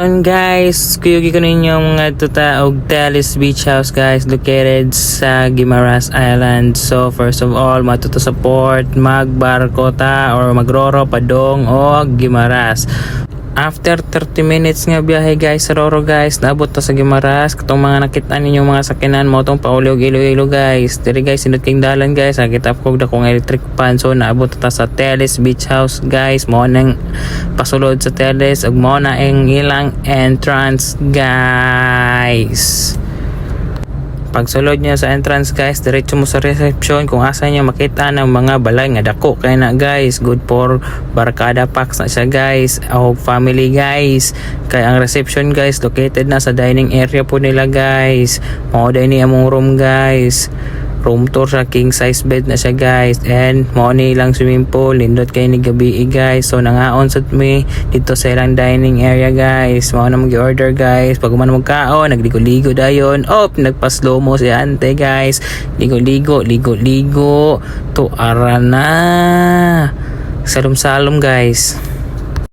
Guys, kuyugi ko ninyong mga tuta og Teles Beach House guys located sa Guimaras Island. So first of all, matuto support magbarko ta or magroro padong og Guimaras. After 30 minutes nga biyahe guys sa Roro guys, naabot ta sa Guimaras. Katong mga nakita ninyong mga sakinan mo tong pauli og Iloilo guys. Diri guys sindot king dalan guys, nakita ko dakong electric pan. So naabot ta sa Teles Beach House guys. Mo nang pasulod sa Teles ug mo na ang ilang entrance guys. Pagsulod niya sa entrance guys, diretso mo sa reception kung asa niya makita ng mga balay nga dako kay na guys. Good for barkada packs na siya guys o family guys. Kay ang reception guys located na sa dining area po nila guys. Mao day ni among room guys. Room tour sa king size bed na siya guys, and mo ni lang swimming pool lindot kay ni gabi guys. So nangaon sa mi dito sa ilang dining area guys. Mo na mag-order guys. Pag man magkaon nagligo-ligo dayon. Nagpa slow mo si ante guys. Ligo to ara na salom-salom guys.